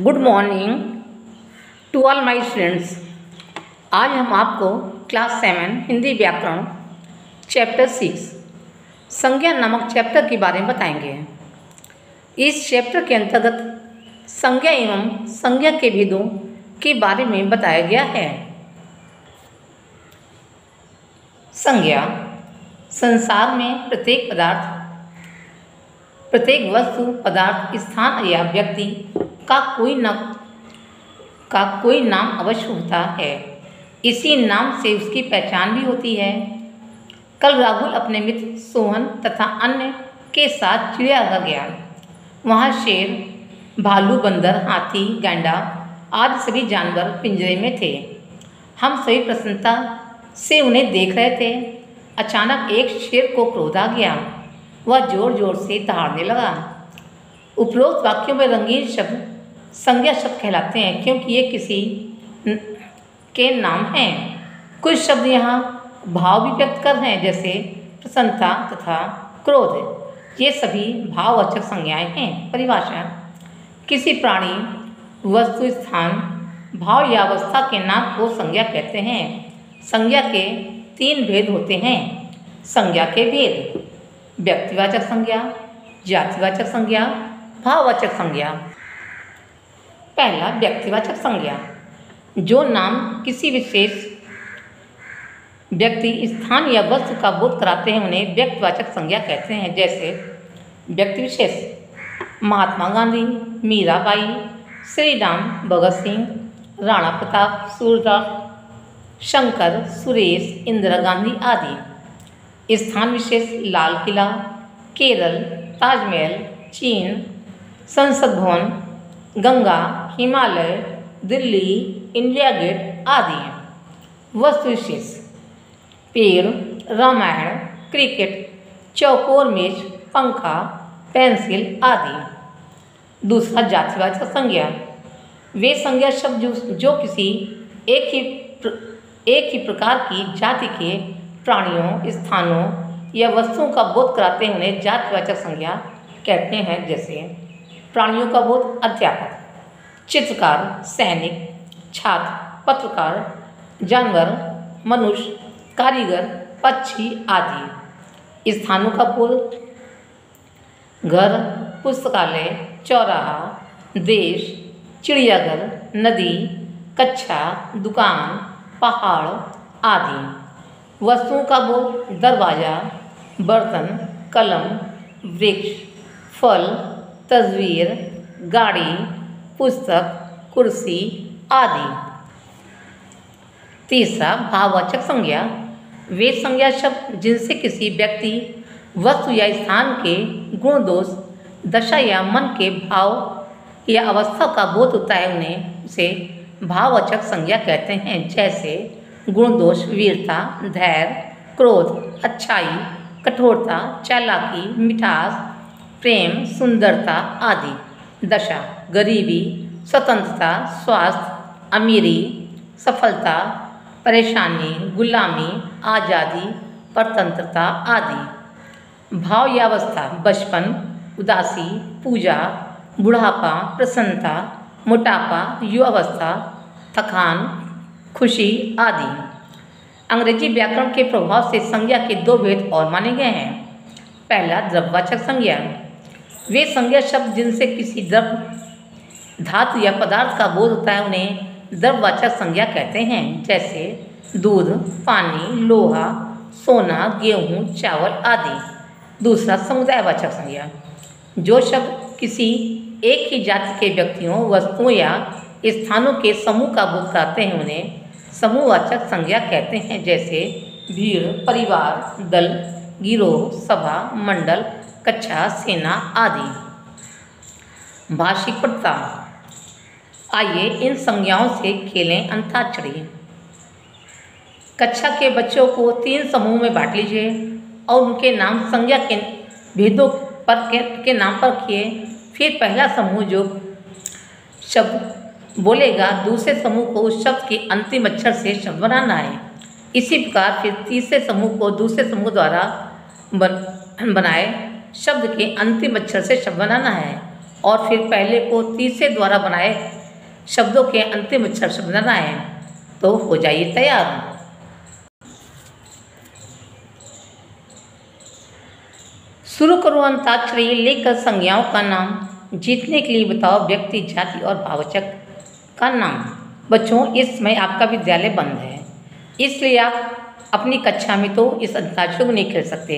Good morning to all my students. आज हम आपको क्लास 7 हिंदी व्याकरण चैप्टर 6 संज्ञा नामक चैप्टर के बारे में बताएंगे। इस चैप्टर के अंतर्गत संज्ञा एवं संज्ञा के भेदों के बारे में बताया गया है। संज्ञा संसार में प्रत्येक पदार्थ, प्रत्येक वस्तु, पदार्थ, स्थान या व्यक्ति का कोई नाम अवश्य होता है। इसी नाम से उसकी पहचान भी होती है। कल राहुल अपने मित्र सोहन तथा अन्य के साथ चिड़ियाघर गया। वहाँ शेर, भालू, बंदर, हाथी, गैंडा आदि सभी जानवर पिंजरे में थे। हम सभी प्रसन्नता से उन्हें देख रहे थे। अचानक एक शेर को क्रोध आ गया। वह जोर जोर से दहाड़ने लगा। उपरोक्त वाक्यों में रंगीन शब्द संज्ञा शब्द कहलाते हैं, क्योंकि ये किसी के नाम हैं। कुछ शब्द यहाँ भाव भी व्यक्त कर रहे हैं, जैसे प्रसन्नता तथा क्रोध। ये सभी भाववाचक संज्ञाएं हैं। परिभाषा: किसी प्राणी, वस्तु, स्थान, भाव या अवस्था के नाम को संज्ञा कहते हैं। संज्ञा के 3 भेद होते हैं। संज्ञा के भेद: व्यक्तिवाचक संज्ञा, जातिवाचक संज्ञा, भाववाचक संज्ञा। पहला, व्यक्तिवाचक संज्ञा। जो नाम किसी विशेष व्यक्ति, स्थान या वस्तु का बोध कराते हैं उन्हें व्यक्तिवाचक संज्ञा कहते हैं। जैसे व्यक्ति विशेष: महात्मा गांधी, मीराबाई, श्री राम, भगत सिंह, राणा प्रताप, सूरदास, शंकर, सुरेश, इंदिरा गांधी आदि। स्थान विशेष: लाल किला, केरल, ताजमहल, चीन, संसद भवन, गंगा, हिमालय, दिल्ली, इंडिया गेट आदि। वस्तु विशेष: पेड़, रामायण, क्रिकेट, चौकोर मेज, पंखा, पेंसिल आदि। दूसरा, जातिवाचक संज्ञा। वे संज्ञा शब्द जो किसी एक ही प्रकार की जाति के प्राणियों, स्थानों या वस्तुओं का बोध कराते हैं उन्हें जातिवाचक संज्ञा कहते हैं। जैसे प्राणियों का बोध: अध्यापक, चित्रकार, सैनिक, छात्र, पत्रकार, जानवर, मनुष्य, कारीगर, पक्षी आदि। स्थानों का बोध: घर, पुस्तकालय, चौराहा, देश, चिड़ियाघर, नदी, कक्षा, दुकान, पहाड़ आदि। वस्तुओं का बोध: दरवाजा, बर्तन, कलम, वृक्ष, फल, तस्वीर, गाड़ी, पुस्तक, कुर्सी आदि। तीसरा, भाववाचक संज्ञा। वे संज्ञा शब्द जिनसे किसी व्यक्ति, वस्तु या स्थान के गुण, दोष, दशा या मन के भाव या अवस्था का बोध होता है उन्हें उसे भाववाचक संज्ञा कहते हैं। जैसे गुण, दोष: वीरता, धैर्य, क्रोध, अच्छाई, कठोरता, चालाकी, मिठास, प्रेम, सुंदरता आदि। दशा: गरीबी, स्वतंत्रता, स्वास्थ्य, अमीरी, सफलता, परेशानी, गुलामी, आज़ादी, परतंत्रता आदि। भाव या अवस्था: बचपन, उदासी, पूजा, बुढ़ापा, प्रसन्नता, मोटापा, युवावस्था, थकान, खुशी आदि। अंग्रेजी व्याकरण के प्रभाव से संज्ञा के 2 भेद और माने गए हैं। पहला, द्रव्यवाचक संज्ञा। वे संज्ञा शब्द जिनसे किसी द्रव्य, धातु या पदार्थ का बोध होता है उन्हें द्रव्यवाचक संज्ञा कहते हैं। जैसे दूध, पानी, लोहा, सोना, गेहूँ, चावल आदि। दूसरा, समुदायवाचक संज्ञा। जो शब्द किसी एक ही जाति के व्यक्तियों, वस्तुओं या स्थानों के समूह का बोध कराते हैं उन्हें समूहवाचक संज्ञा कहते हैं। जैसे भीड़, परिवार, दल, गिरोह, सभा, मंडल, कक्षा, सेना आदि। भाषिक प्रथा। आइए इन संज्ञाओं से खेलें अंताक्षरी। कक्षा के बच्चों को 3 समूह में बांट लीजिए और उनके नाम संज्ञा के भेदों के नाम पर रखिए। फिर पहला समूह जो शब्द बोलेगा, दूसरे समूह को उस शब्द के अंतिम अक्षर से शब्द बनाना है। इसी प्रकार फिर तीसरे समूह को दूसरे समूह द्वारा बनाए शब्द के अंतिम अक्षर से शब्द बनाना है और फिर पहले को तीसरे द्वारा बनाए शब्दों के अंतिम अक्षर से बनाएं तो हो जाइए तैयार। शुरू करो अंताक्षरी लेकर संज्ञाओं का नाम। जीतने के लिए बताओ व्यक्ति, जाति और भाववाचक का नाम। बच्चों, इस समय आपका विद्यालय बंद है, इसलिए आप अपनी कक्षा में तो इस अंताक्षरी को नहीं खेल सकते,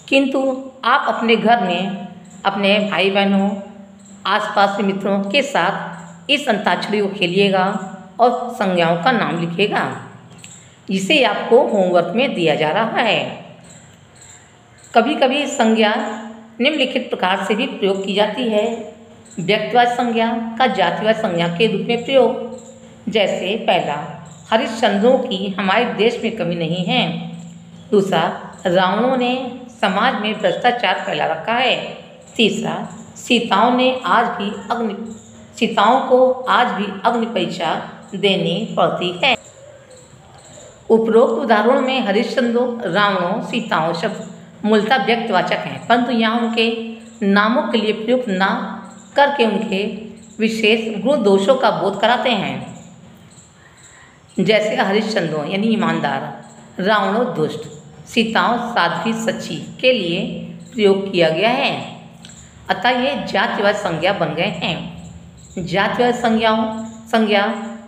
किंतु आप अपने घर में अपने भाई बहनों, आसपास के मित्रों के साथ इस अंताक्षरी को खेलिएगा और संज्ञाओं का नाम लिखिएगा, जिसे आपको होमवर्क में दिया जा रहा है। कभी कभी संज्ञा निम्नलिखित प्रकार से भी प्रयोग की जाती है। व्यक्तिवाचक संज्ञा का जातिवाचक संज्ञा के रूप में प्रयोग, जैसे पहला, हरिश्चंद्रों की हमारे देश में कमी नहीं है। दूसरा, रावणों ने समाज में भ्रष्टाचार फैला रखा है। तीसरा, सीताओं को आज भी अग्नि परीक्षा देनी पड़ती है। उपरोक्त उदाहरणों में हरिश्चंद्रों, रावणों, सीताओं शब्द मूलतः व्यक्तिवाचक हैं, परंतु यहाँ उनके नामों के लिए प्रयुक्त न करके उनके विशेष गुण दोषों का बोध कराते हैं। जैसे हरिश्चंद्रों यानी ईमानदार, रावणों दुष्ट, सीताओं साध्वी सच्ची के लिए प्रयोग किया गया है। अतः ये जातिवाचक संज्ञा बन गए हैं। जातिवाचक संज्ञा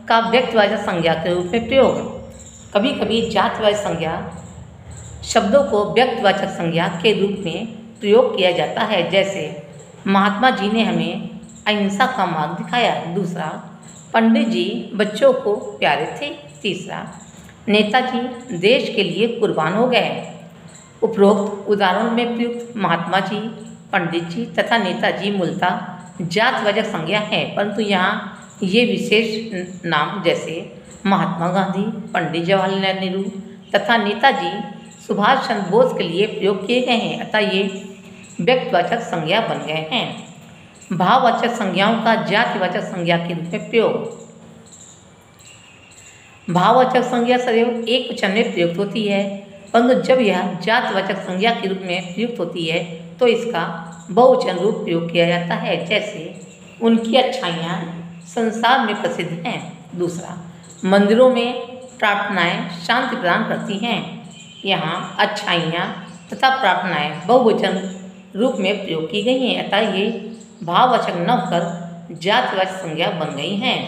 का व्यक्तिवाचक संज्ञा के रूप में प्रयोग। कभी कभी जातिवाचक संज्ञा शब्दों को व्यक्तिवाचक संज्ञा के रूप में प्रयोग किया जाता है, जैसे महात्मा जी ने हमें अहिंसा का मार्ग दिखाया। दूसरा, पंडित जी बच्चों को प्यारे थे। तीसरा, नेताजी देश के लिए कुर्बान हो गए। उपरोक्त उदाहरणों में प्रयुक्त महात्मा जी, पंडित जी तथा नेताजी मूलतः जातिवाचक संज्ञा है, परंतु यहाँ ये विशेष नाम जैसे महात्मा गांधी, पंडित जवाहरलाल नेहरू तथा नेताजी सुभाष चंद्र बोस के लिए प्रयोग किए गए हैं, अतः ये व्यक्तिवाचक संज्ञा बन गए हैं। भाववाचक संज्ञाओं का जातिवाचक संज्ञा के रूप में प्रयोग। भाववाचक संज्ञा सदैव एक वचन में प्रयुक्त होती है, परंतु जब यह जातिवाचक संज्ञा के रूप में प्रयुक्त होती है तो इसका बहुवचन रूप प्रयोग किया जाता है, जैसे उनकी अच्छाइयाँ संसार में प्रसिद्ध हैं। दूसरा, मंदिरों में प्रार्थनाएं शांति प्रदान करती हैं। यहाँ अच्छाइयाँ तथा प्रार्थनाएं बहुवचन रूप में प्रयोग की गई हैं, अतः ये भाववाचक न होकर जातिवाचक संज्ञा बन गई हैं।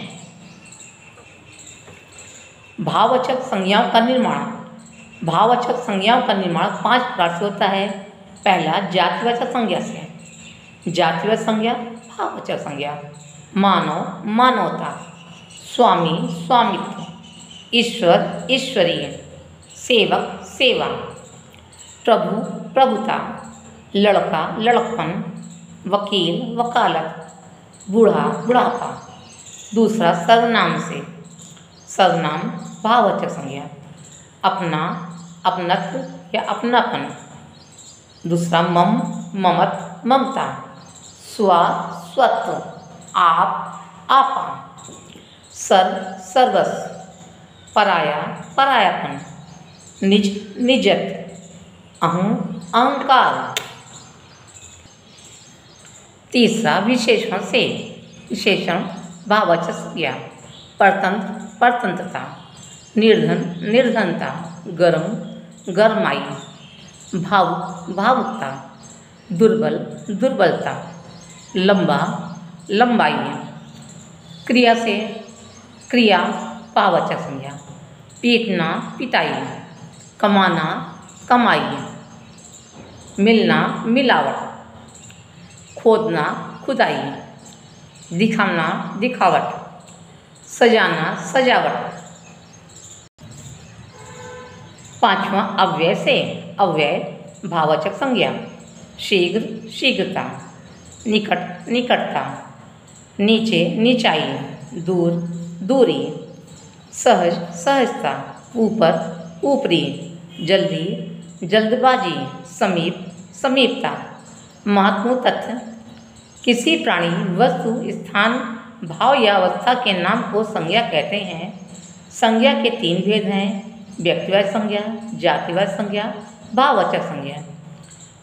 भाववाचक संज्ञाओं का निर्माण। भाववाचक संज्ञाओं का निर्माण 5 प्रकार से होता है। पहला, जातिवाचक संज्ञा से। जातिवाचक संज्ञा, भाववाचक संज्ञा। मानव, मानवता। स्वामी, स्वामित्व। ईश्वर, ईश्वरीय। सेवक, सेवा। प्रभु, प्रभुता। लड़का, लड़कपन। वकील, वकालत। बूढ़ा, बुढ़ापा। दूसरा, सर्वनाम से। सर्वनाम भाववाचक संज्ञा। अपना, अपनत्व या अपनापन। दूसरा, मम, ममत, ममता। स्व, स्वत्व। आप, आपा। सर्व, सर्वस्व। पराया, परायापन। निज, निजत। अहं, अहंकार। तीसरा, विशेषण से। विशेषण भाववाचक संज्ञा। परतंत्र, परतंत्रता। निर्धन, निर्धनता। गर्म, गरमाई। भावुक, भावुकता। दुर्बल, दुर्बलता। लंबा, लंबाई। क्रिया से। क्रिया भाववाचक संज्ञा। पीटना, पिटाई। कमाना, कमाई। मिलना, मिलावट। खोदना, खुदाई। दिखाना, दिखावट। सजाना, सजावट। पांचवा, अव्यय से। अव्यय भाववाचक संज्ञा। शीघ्र, शीघ्रता। निकट, निकटता। नीचे, नीचाई। दूर, दूरी। सहज, सहजता। ऊपर, ऊपरी। जल्दी, जल्दबाजी। समीप, समीपता। महत्वपूर्ण तथ्य। किसी प्राणी, वस्तु, स्थान, भाव या अवस्था के नाम को संज्ञा कहते हैं। संज्ञा के 3 भेद हैं: व्यक्तिवाचक संज्ञा, जातिवाचक संज्ञा, भाववाचक संज्ञा।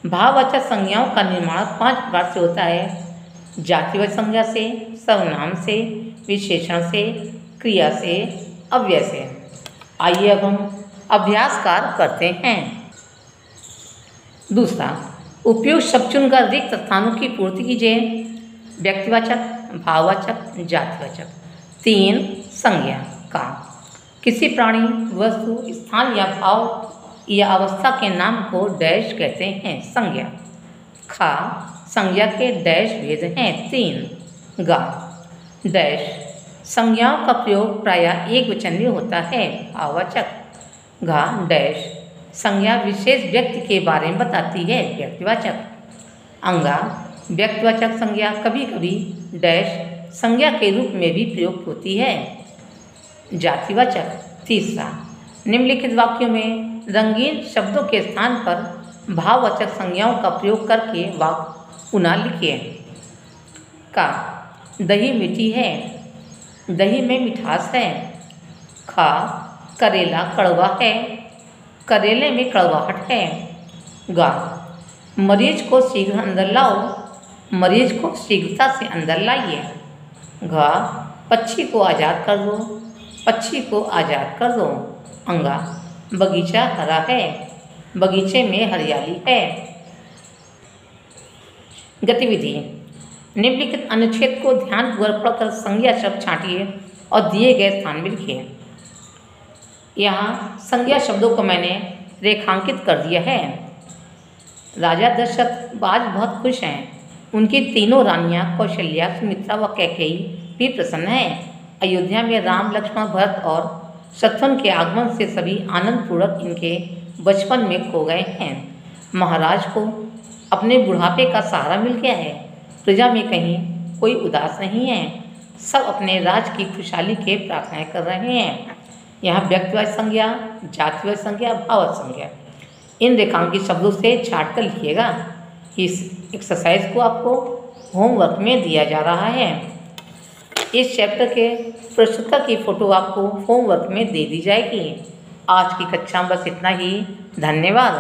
भाववाचक संज्ञाओं का निर्माण 5 प्रकार से होता है। जातिवाचक संज्ञा से, सर्वनाम से, विशेषण से, क्रिया से, अव्यय से। आइए अब हम अभ्यास कार्य करते हैं। दूसरा, उपयुक्त शब्द चुनकर रिक्त स्थानों की पूर्ति कीजिए। व्यक्तिवाचक, भाववाचक, जातिवाचक। 3 संज्ञा का। किसी प्राणी, वस्तु, स्थान या भाव या अवस्था के नाम को डैश कहते हैं, संज्ञा। खा, संज्ञा के डैश भेद हैं 3। गा, डैश, संज्ञाओं का प्रयोग प्रायः एक वचन में होता है, भाववाचक। घा, डैश, संज्ञा विशेष व्यक्ति के बारे में बताती है, व्यक्तिवाचक। अंगा, व्यक्तिवाचक संज्ञा कभी कभी डैश संज्ञा के रूप में भी प्रयुक्त होती है, जातिवाचक। तीसरा, निम्नलिखित वाक्यों में रंगीन शब्दों के स्थान पर भाववाचक संज्ञाओं का प्रयोग करके वाक्य पुनः लिखिए। का, दही मीठी है, दही में मिठास है। खा, करेला कड़वा है, करेले में कड़वाहट है। गा, मरीज को शीघ्र अंदर लाओ, मरीज को शीघ्रता से अंदर लाइए। घा, पक्षी को आज़ाद कर दो, पक्षी को आज़ाद कर दो। अंगा, बगीचा हरा है, बगीचे में हरियाली है। गतिविधि, निम्नलिखित अनुच्छेद को ध्यानपूर्वक पढ़कर संज्ञा शब्द छांटिए और दिए गए स्थान में लिखिए। यहाँ संज्ञा शब्दों को मैंने रेखांकित कर दिया है। राजा दशरथ आज बहुत खुश हैं। उनकी तीनों रानियाँ कौशल्या, सुमित्रा व कैकेयी भी प्रसन्न हैं। अयोध्या में राम, लक्ष्मण, भरत और शत्रुघ्न के आगमन से सभी आनंदपूर्वक इनके बचपन में खो गए हैं। महाराज को अपने बुढ़ापे का सहारा मिल गया है। प्रजा में कहीं कोई उदास नहीं है, सब अपने राज की खुशहाली के प्रार्थनाएं कर रहे हैं। यहाँ व्यक्तिवाचक संज्ञा, जातिवाचक संज्ञा, भाववाचक संज्ञा, इन रेखांकित शब्दों से छाट कर लिखिएगा। इस एक्सरसाइज को आपको होमवर्क में दिया जा रहा है। इस चैप्टर के प्रस्तुता की फ़ोटो आपको होमवर्क में दे दी जाएगी। आज की कक्षा में बस इतना ही। धन्यवाद।